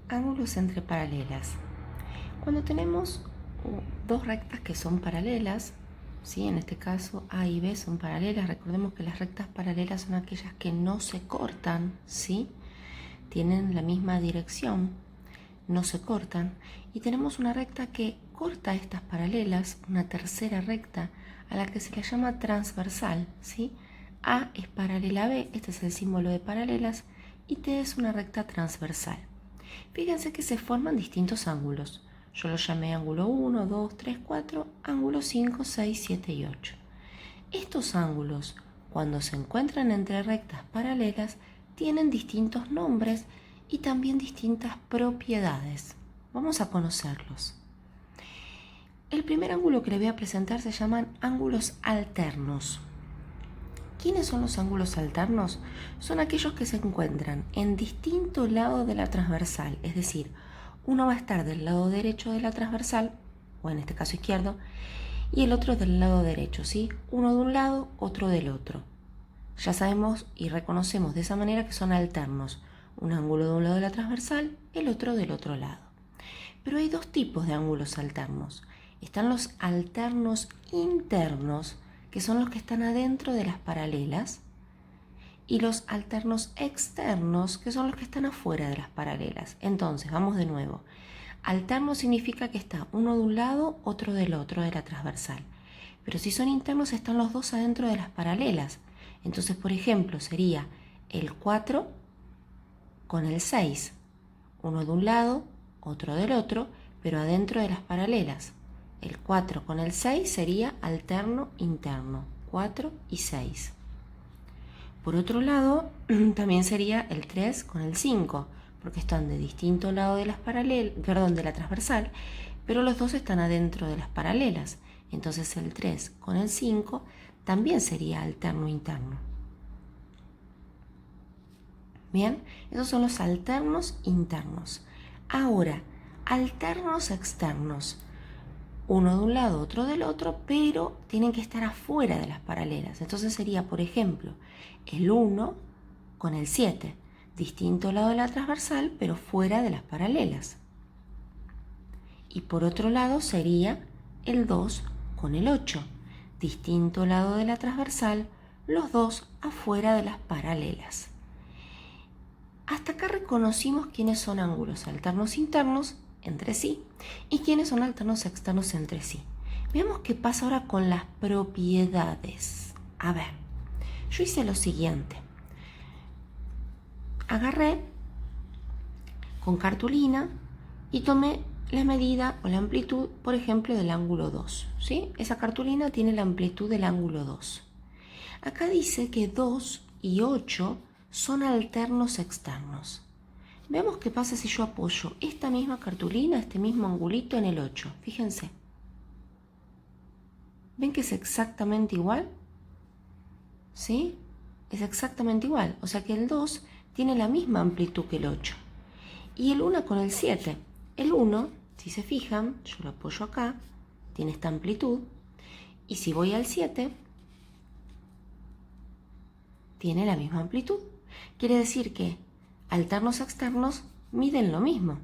Ángulos entre paralelas. Cuando tenemos dos rectas que son paralelas, ¿sí? En este caso A y B son paralelas. Recordemos que las rectas paralelas son aquellas que no se cortan, ¿sí? Tienen la misma dirección, no se cortan. Y tenemos una recta que corta estas paralelas, una tercera recta, a la que se le llama transversal, ¿sí? A es paralela a B, este es el símbolo de paralelas, y T es una recta transversal. Fíjense que se forman distintos ángulos. Yo lo llamé ángulo 1, 2, 3, 4, ángulos 5, 6, 7 y 8. Estos ángulos, cuando se encuentran entre rectas paralelas, tienen distintos nombres y también distintas propiedades. Vamos a conocerlos. El primer ángulo que le voy a presentar se llaman ángulos alternos. ¿Quiénes son los ángulos alternos? Son aquellos que se encuentran en distinto lado de la transversal, es decir, uno va a estar del lado derecho de la transversal, o en este caso izquierdo, y el otro del lado derecho, ¿sí? Uno de un lado, otro del otro. Ya sabemos y reconocemos de esa manera que son alternos, un ángulo de un lado de la transversal, el otro del otro lado. Pero hay dos tipos de ángulos alternos. Están los alternos internos, que son los que están adentro de las paralelas, y los alternos externos, que son los que están afuera de las paralelas. Entonces, vamos de nuevo. Alterno significa que está uno de un lado, otro del otro de la transversal. Pero si son internos, están los dos adentro de las paralelas. Entonces, por ejemplo, sería el 4 con el 6. Uno de un lado, otro del otro, pero adentro de las paralelas. El 4 con el 6 sería alterno interno, 4 y 6. Por otro lado, también sería el 3 con el 5, porque están de distinto lado de las de la transversal, pero los dos están adentro de las paralelas. Entonces el 3 con el 5 también sería alterno interno. Bien, esos son los alternos internos. Ahora, alternos externos. Uno de un lado, otro del otro, pero tienen que estar afuera de las paralelas. Entonces sería, por ejemplo, el 1 con el 7, distinto lado de la transversal, pero fuera de las paralelas. Y por otro lado sería el 2 con el 8, distinto lado de la transversal, los dos afuera de las paralelas. Hasta acá reconocimos quiénes son ángulos alternos internos entre sí y quiénes son alternos externos entre sí. Veamos qué pasa ahora con las propiedades. A ver, yo hice lo siguiente. Agarré con cartulina y tomé la medida o la amplitud, por ejemplo, del ángulo 2. ¿Sí? Esa cartulina tiene la amplitud del ángulo 2. Acá dice que 2 y 8 son alternos externos. Veamos qué pasa si yo apoyo esta misma cartulina, este mismo angulito en el 8. Fíjense. ¿Ven que es exactamente igual? ¿Sí? Es exactamente igual. O sea que el 2 tiene la misma amplitud que el 8. Y el 1 con el 7. El 1, si se fijan, yo lo apoyo acá, tiene esta amplitud. Y si voy al 7, tiene la misma amplitud. Quiere decir que alternos externos miden lo mismo.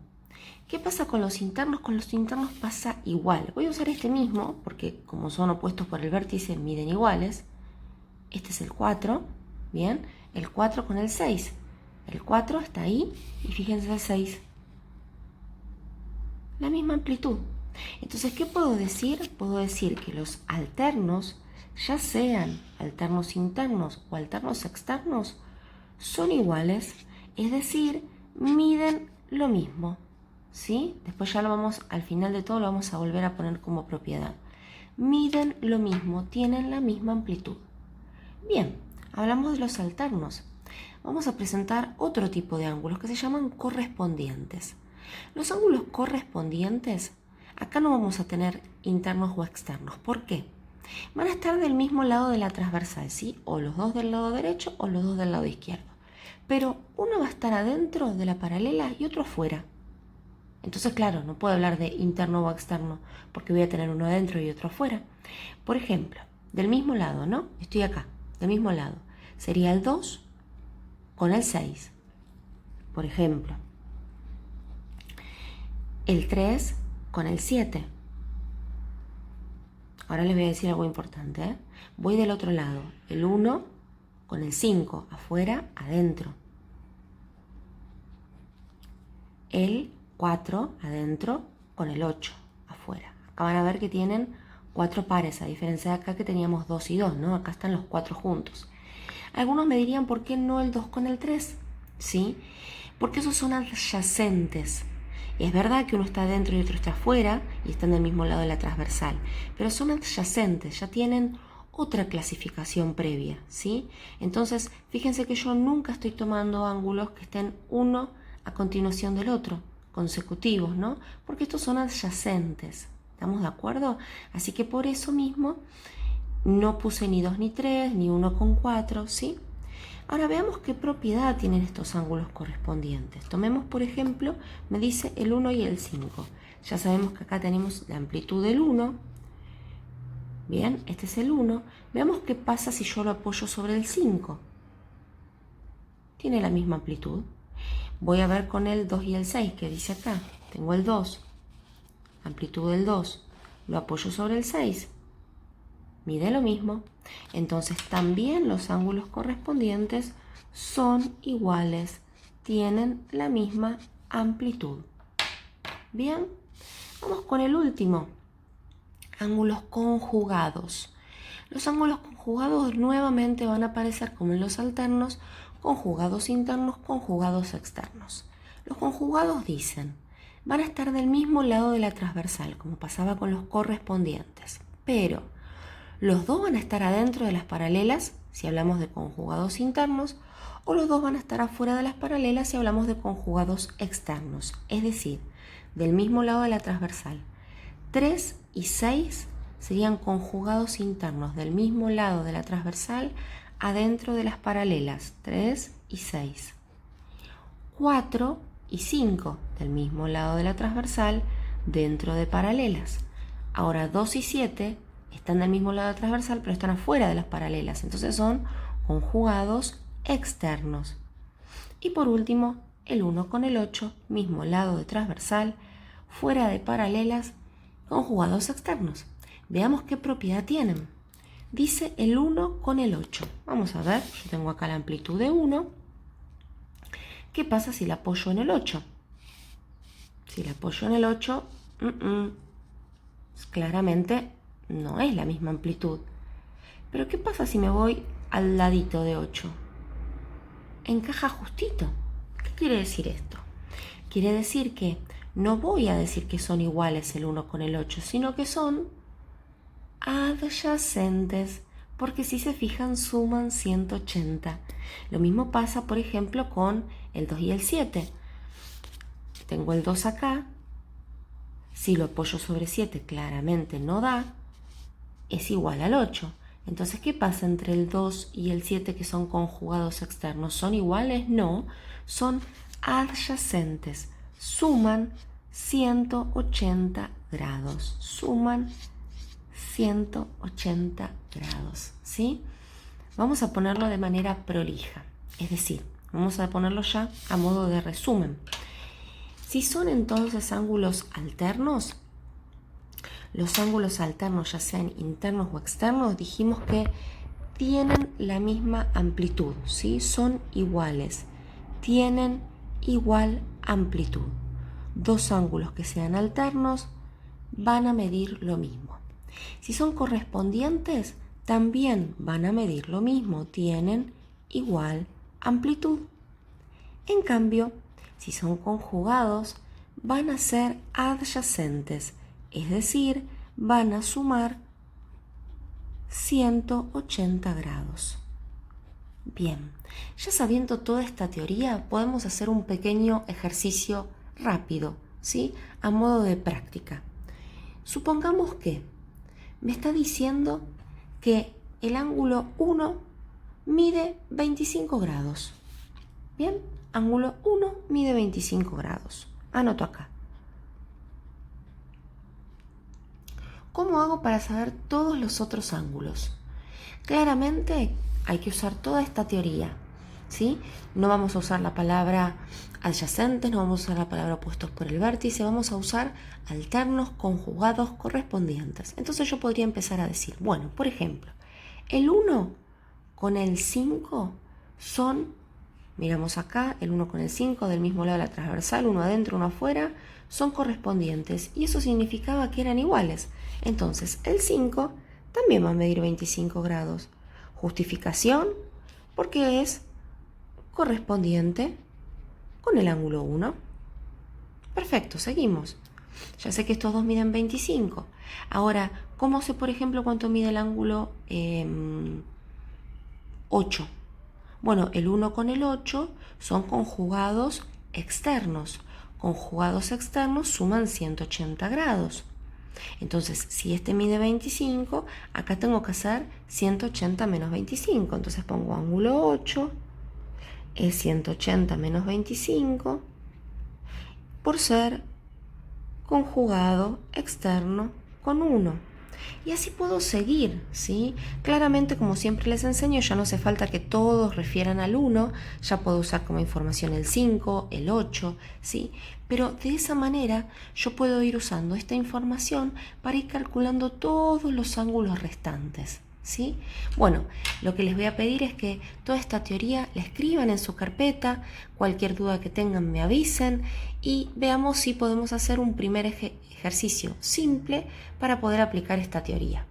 ¿Qué pasa con los internos? Con los internos pasa igual. Voy a usar este mismo porque como son opuestos por el vértice miden iguales. Este es el 4, ¿bien? El 4 con el 6. El 4 está ahí y fíjense el 6. La misma amplitud. Entonces, ¿qué puedo decir? Puedo decir que los alternos, ya sean alternos internos o alternos externos, son iguales, es decir, miden lo mismo, ¿sí? Después ya lo vamos, al final de todo lo vamos a volver a poner como propiedad. Miden lo mismo, tienen la misma amplitud. Bien, hablamos de los alternos. Vamos a presentar otro tipo de ángulos que se llaman correspondientes. Los ángulos correspondientes, acá no vamos a tener internos o externos. ¿Por qué? Van a estar del mismo lado de la transversal, ¿sí? O los dos del lado derecho o los dos del lado izquierdo. Pero uno va a estar adentro de la paralela y otro afuera. Entonces, claro, no puedo hablar de interno o externo porque voy a tener uno adentro y otro afuera. Por ejemplo, del mismo lado, ¿no? Estoy acá, del mismo lado. Sería el 2 con el 6, por ejemplo. el 3 con el 7. Ahora les voy a decir algo importante, ¿eh? Voy del otro lado. El 1 con el 5, afuera, adentro. El 4 adentro con el 8 afuera. Acá van a ver que tienen 4 pares, a diferencia de acá que teníamos 2 y 2, ¿no? Acá están los 4 juntos. Algunos me dirían, ¿por qué no el 2 con el 3? ¿Sí? Porque esos son adyacentes. Es verdad que uno está adentro y otro está afuera y están del mismo lado de la transversal, pero son adyacentes, ya tienen otra clasificación previa, ¿sí? Entonces, fíjense que yo nunca estoy tomando ángulos que estén uno a continuación del otro, consecutivos, ¿no? Porque estos son adyacentes, ¿estamos de acuerdo? Así que por eso mismo no puse ni 2 ni 3, ni 1 con 4, ¿sí? Ahora veamos qué propiedad tienen estos ángulos correspondientes. Tomemos, por ejemplo, me dice el 1 y el 5. Ya sabemos que acá tenemos la amplitud del 1. Bien, este es el 1. Veamos qué pasa si yo lo apoyo sobre el 5. Tiene la misma amplitud. Voy a ver con el 2 y el 6, que dice acá. Tengo el 2, amplitud del 2. Lo apoyo sobre el 6. Mide lo mismo. Entonces también los ángulos correspondientes son iguales, tienen la misma amplitud. Bien, vamos con el último. Ángulos conjugados. Los ángulos conjugados nuevamente van a aparecer como en los alternos, conjugados internos, conjugados externos. Los conjugados dicen, van a estar del mismo lado de la transversal, como pasaba con los correspondientes, pero los dos van a estar adentro de las paralelas si hablamos de conjugados internos, o los dos van a estar afuera de las paralelas si hablamos de conjugados externos, es decir, del mismo lado de la transversal. 3 y 6 serían conjugados internos del mismo lado de la transversal adentro de las paralelas, 3 y 6. 4 y 5 del mismo lado de la transversal dentro de paralelas. Ahora 2 y 7 están del mismo lado transversal, pero están afuera de las paralelas. Entonces son conjugados externos. Y por último, el 1 con el 8, mismo lado de transversal, fuera de paralelas, conjugados externos. Veamos qué propiedad tienen. Dice el 1 con el 8. Vamos a ver, yo tengo acá la amplitud de 1. ¿Qué pasa si la apoyo en el 8? Si la apoyo en el 8, claramente no es la misma amplitud. Pero ¿qué pasa si me voy al ladito de 8? Encaja justito. ¿Qué quiere decir esto? Quiere decir que no voy a decir que son iguales el 1 con el 8, sino que son adyacentes, porque si se fijan suman 180. Lo mismo pasa, por ejemplo, con el 2 y el 7. Tengo el 2 acá. Si lo apoyo sobre 7, claramente no da. Es igual al 8. Entonces, ¿qué pasa entre el 2 y el 7 que son conjugados externos? ¿Son iguales? No, son adyacentes. Suman 180 grados. Suman 180 grados, ¿sí? Vamos a ponerlo de manera prolija. Es decir, vamos a ponerlo ya a modo de resumen. Si son entonces ángulos alternos, los ángulos alternos, ya sean internos o externos, dijimos que tienen la misma amplitud, ¿sí? Son iguales, tienen igual amplitud. Dos ángulos que sean alternos van a medir lo mismo. Si son correspondientes, también van a medir lo mismo, tienen igual amplitud. En cambio, si son conjugados, van a ser adyacentes, es decir, van a sumar 180 grados. Bien, ya sabiendo toda esta teoría, podemos hacer un pequeño ejercicio rápido, ¿sí? A modo de práctica. Supongamos que me está diciendo que el ángulo 1 mide 25 grados. Bien, ángulo 1 mide 25 grados. Anoto acá. ¿Cómo hago para saber todos los otros ángulos? Claramente hay que usar toda esta teoría. ¿sí? No vamos a usar la palabra adyacentes, no vamos a usar la palabra opuestos por el vértice, vamos a usar alternos conjugados correspondientes. Entonces yo podría empezar a decir, bueno, por ejemplo, el 1 con el 5 son, miramos acá, el 1 con el 5 del mismo lado de la transversal, uno adentro, uno afuera, son correspondientes y eso significaba que eran iguales. Entonces el 5 también va a medir 25 grados. Justificación, porque es correspondiente con el ángulo 1. Perfecto, seguimos. Ya sé que estos dos miden 25. Ahora, ¿cómo sé, por ejemplo, cuánto mide el ángulo 8? Bueno, el 1 con el 8 son conjugados externos. Conjugados externos suman 180 grados. Entonces, si este mide 25, acá tengo que hacer 180 menos 25. Entonces pongo ángulo 8 es 180 menos 25 por ser conjugado externo con 1. Y así puedo seguir, ¿sí? Claramente, como siempre les enseño, ya no hace falta que todos refieran al 1, ya puedo usar como información el 5, el 8, ¿sí? Pero de esa manera yo puedo ir usando esta información para ir calculando todos los ángulos restantes, ¿sí? Bueno, lo que les voy a pedir es que toda esta teoría la escriban en su carpeta, cualquier duda que tengan me avisen y veamos si podemos hacer un primer ejercicio simple para poder aplicar esta teoría.